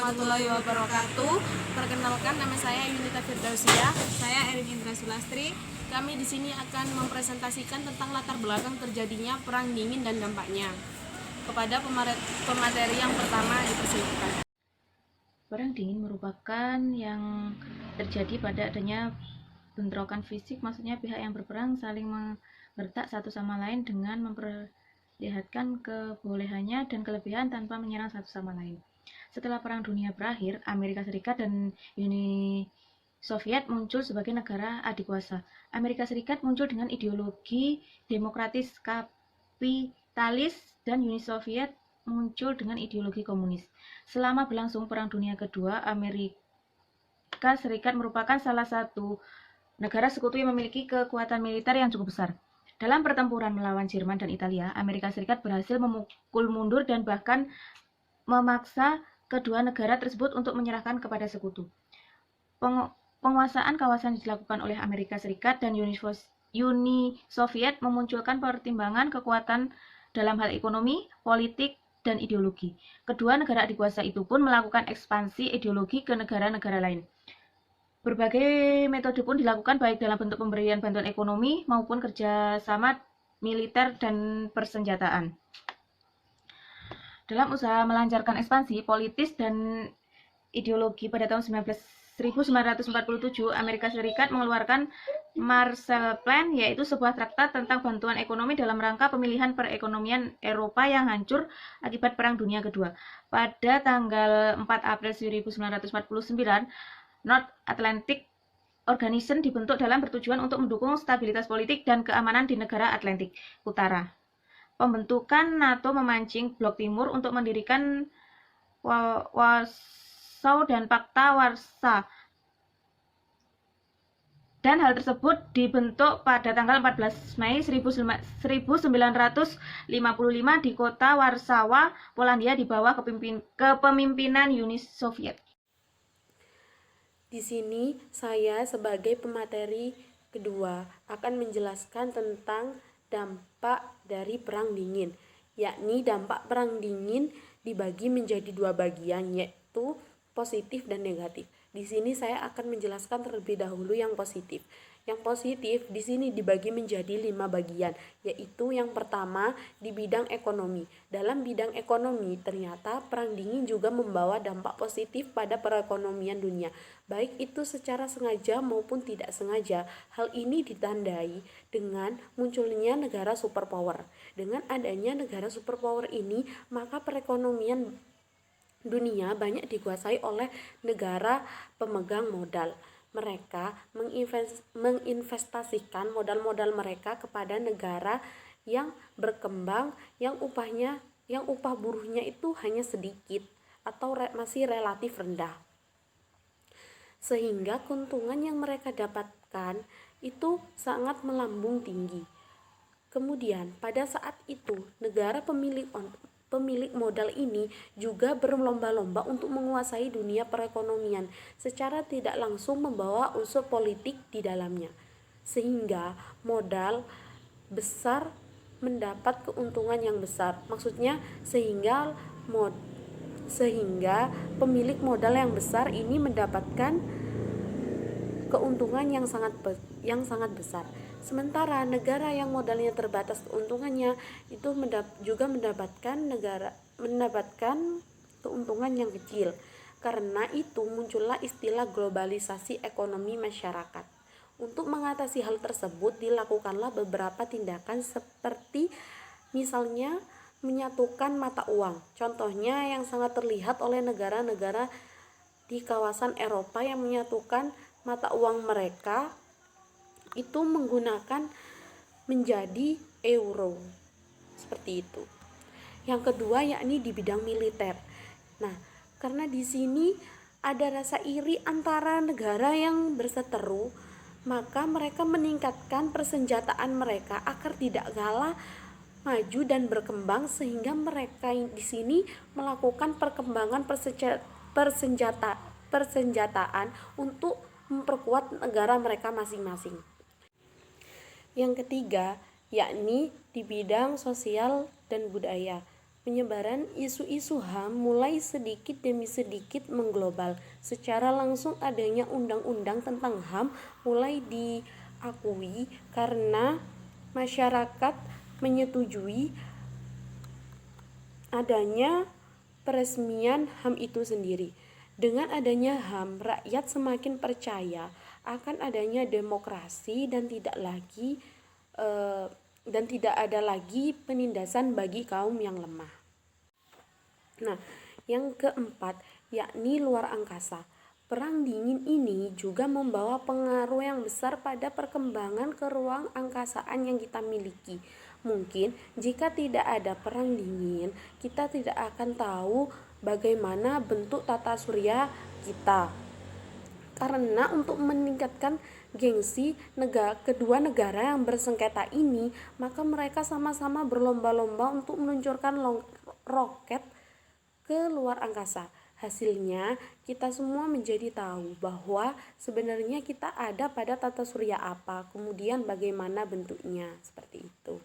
warahmatullahi wabarakatuh. Perkenalkan, nama saya Yunita Firdausia. Saya Erin Indra Sulastri. Kami di sini akan mempresentasikan tentang latar belakang terjadinya Perang Dingin dan dampaknya. Kepada pemateri yang pertama dipersilakan. Perang dingin merupakan yang terjadi pada adanya bentrokan fisik, maksudnya pihak yang berperang saling menggertak satu sama lain dengan memperlihatkan kebolehannya dan kelebihan tanpa menyerang satu sama lain. Setelah Perang Dunia berakhir, Amerika Serikat dan Uni Soviet muncul sebagai negara adikuasa. Amerika Serikat muncul dengan ideologi demokratis kapitalis dan Uni Soviet muncul dengan ideologi komunis. Selama berlangsung Perang Dunia Kedua, Amerika Serikat merupakan salah satu negara sekutu yang memiliki kekuatan militer yang cukup besar. Dalam pertempuran melawan Jerman dan Italia, Amerika Serikat berhasil memukul mundur dan bahkan memaksa kedua negara tersebut untuk menyerahkan kepada sekutu. Penguasaan kawasan dilakukan oleh Amerika Serikat dan Uni Soviet memunculkan pertimbangan kekuatan dalam hal ekonomi, politik, dan ideologi. Kedua negara adikuasa itu pun melakukan ekspansi ideologi ke negara-negara lain. Berbagai metode pun dilakukan baik dalam bentuk pemberian bantuan ekonomi maupun kerjasama militer dan persenjataan. Dalam usaha melancarkan ekspansi politis dan ideologi pada tahun 1947, Amerika Serikat mengeluarkan Marshall Plan, yaitu sebuah traktat tentang bantuan ekonomi dalam rangka pemilihan perekonomian Eropa yang hancur akibat Perang Dunia Kedua. Pada tanggal 4 April 1949, North Atlantic Organization dibentuk dalam bertujuan untuk mendukung stabilitas politik dan keamanan di negara Atlantik Utara. Pembentukan NATO memancing Blok Timur untuk mendirikan Warsaw dan Pakta Warsa. Dan hal tersebut dibentuk pada tanggal 14 Mei 1955 di kota Warsawa, Polandia di bawah kepemimpinan Uni Soviet. Di sini saya sebagai pemateri kedua akan menjelaskan tentang dampak dari Perang Dingin, yakni dampak Perang Dingin dibagi menjadi dua bagian, yaitu positif dan negatif. Di sini saya akan menjelaskan terlebih dahulu yang positif. Yang positif di sini dibagi menjadi 5 bagian, yaitu yang pertama di bidang ekonomi. Dalam bidang ekonomi, ternyata Perang Dingin juga membawa dampak positif pada perekonomian dunia, baik itu secara sengaja maupun tidak sengaja. Hal ini ditandai dengan munculnya negara superpower. Dengan adanya negara superpower ini, maka perekonomian dunia banyak dikuasai oleh negara pemegang modal. Mereka menginvestasikan modal-modal mereka kepada negara yang berkembang, yang upah buruhnya itu hanya sedikit atau masih relatif rendah. Sehingga keuntungan yang mereka dapatkan itu sangat melambung tinggi. Kemudian pada saat itu negara pemilik modal ini juga berlomba-lomba untuk menguasai dunia perekonomian, secara tidak langsung membawa unsur politik di dalamnya, sehingga modal besar mendapat keuntungan yang besar. Maksudnya sehingga pemilik modal yang besar ini mendapatkan keuntungan yang sangat besar. Sementara negara yang modalnya terbatas keuntungannya itu juga mendapatkan keuntungan yang kecil. Karena itu muncullah istilah globalisasi ekonomi masyarakat. Untuk mengatasi hal tersebut dilakukanlah beberapa tindakan seperti misalnya menyatukan mata uang. Contohnya yang sangat terlihat oleh negara-negara di kawasan Eropa yang menyatukan mata uang mereka itu menggunakan menjadi euro, seperti itu. Yang kedua yakni di bidang militer. Nah, karena di sini ada rasa iri antara negara yang berseteru, maka mereka meningkatkan persenjataan mereka agar tidak kalah maju dan berkembang, sehingga mereka di sini melakukan perkembangan persenjataan untuk memperkuat negara mereka masing-masing. Yang ketiga yakni di bidang sosial dan budaya. Penyebaran isu-isu HAM mulai sedikit demi sedikit mengglobal. Secara langsung adanya undang-undang tentang HAM mulai diakui karena masyarakat menyetujui adanya peresmian HAM itu sendiri. Dengan adanya HAM, rakyat semakin percaya akan adanya demokrasi dan tidak ada lagi penindasan bagi kaum yang lemah. Nah, yang keempat yakni luar angkasa. Perang dingin ini juga membawa pengaruh yang besar pada perkembangan ke ruang angkasaan yang kita miliki. Mungkin jika tidak ada perang dingin, kita tidak akan tahu bagaimana bentuk tata surya kita. Karena untuk meningkatkan gengsi kedua negara yang bersengketa ini, maka mereka sama-sama berlomba-lomba untuk meluncurkan roket ke luar angkasa. Hasilnya, kita semua menjadi tahu bahwa sebenarnya kita ada pada tata surya apa, kemudian bagaimana bentuknya, seperti itu.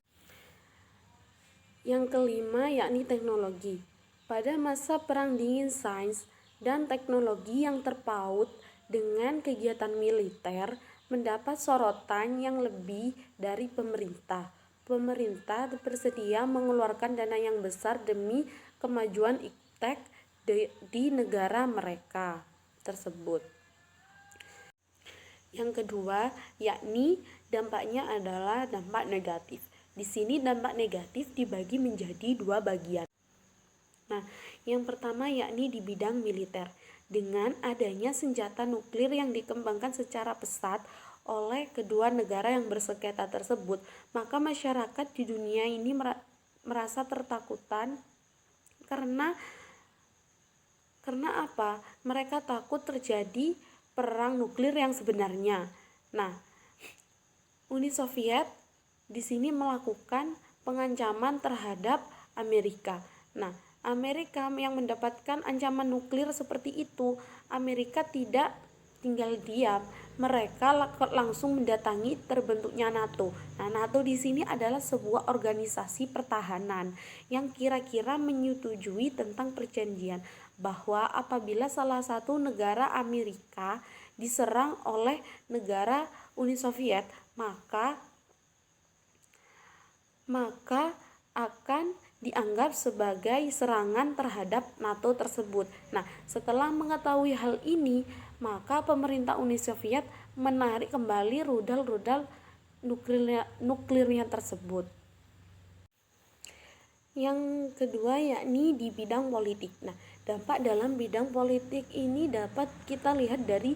Yang kelima yakni teknologi. Pada masa Perang Dingin, sains dan teknologi yang terpaut dengan kegiatan militer mendapat sorotan yang lebih dari pemerintah. Pemerintah bersedia mengeluarkan dana yang besar demi kemajuan iptek di negara mereka tersebut. Yang kedua, yakni dampaknya adalah dampak negatif. Di sini dampak negatif dibagi menjadi dua bagian. Nah, yang pertama yakni di bidang militer. Dengan adanya senjata nuklir yang dikembangkan secara pesat oleh kedua negara yang bersengketa tersebut, maka masyarakat di dunia ini merasa tertakutan karena apa? Mereka takut terjadi perang nuklir yang sebenarnya. Nah, Uni Soviet di sini melakukan pengancaman terhadap Amerika. Nah, Amerika yang mendapatkan ancaman nuklir seperti itu, Amerika tidak tinggal diam. Mereka langsung mendatangi terbentuknya NATO. Nah, NATO di sini adalah sebuah organisasi pertahanan yang kira-kira menyetujui tentang perjanjian bahwa apabila salah satu negara Amerika diserang oleh negara Uni Soviet, maka akan dianggap sebagai serangan terhadap NATO tersebut. Nah, setelah mengetahui hal ini, maka pemerintah Uni Soviet menarik kembali rudal-rudal nuklirnya tersebut. Yang kedua yakni di bidang politik. Nah, dampak dalam bidang politik ini dapat kita lihat dari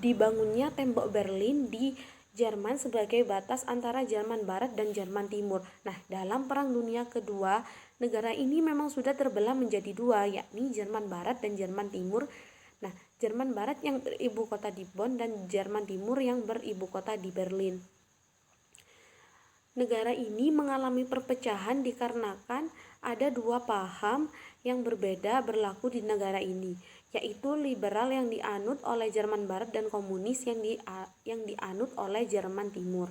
dibangunnya tembok Berlin di Jerman sebagai batas antara Jerman Barat dan Jerman Timur. Nah, dalam Perang Dunia Kedua, negara ini memang sudah terbelah menjadi dua, yakni Jerman Barat dan Jerman Timur. Nah, Jerman Barat yang beribu kota di Bonn dan Jerman Timur yang beribu kota di Berlin. Negara ini mengalami perpecahan dikarenakan ada dua paham yang berbeda berlaku di negara ini, yaitu liberal yang dianut oleh Jerman Barat dan komunis yang dianut oleh Jerman Timur.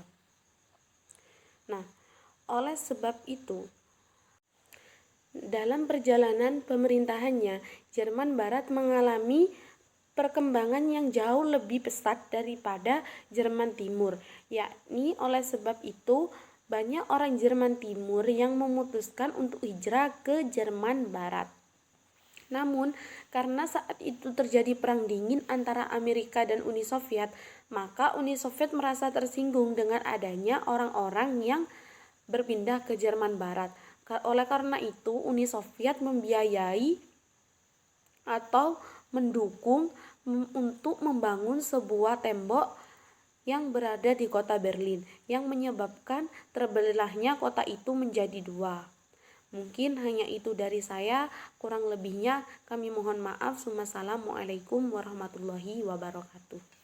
Nah, oleh sebab itu, dalam perjalanan pemerintahannya, Jerman Barat mengalami perkembangan yang jauh lebih pesat daripada Jerman Timur, yakni oleh sebab itu banyak orang Jerman Timur yang memutuskan untuk hijrah ke Jerman Barat. Namun, karena saat itu terjadi perang dingin antara Amerika dan Uni Soviet, maka Uni Soviet merasa tersinggung dengan adanya orang-orang yang berpindah ke Jerman Barat. Oleh karena itu, Uni Soviet membiayai atau mendukung untuk membangun sebuah tembok yang berada di kota Berlin, yang menyebabkan terbelahnya kota itu menjadi dua. Mungkin hanya itu dari saya, kurang lebihnya kami mohon maaf. Wassalamualaikum warahmatullahi wabarakatuh.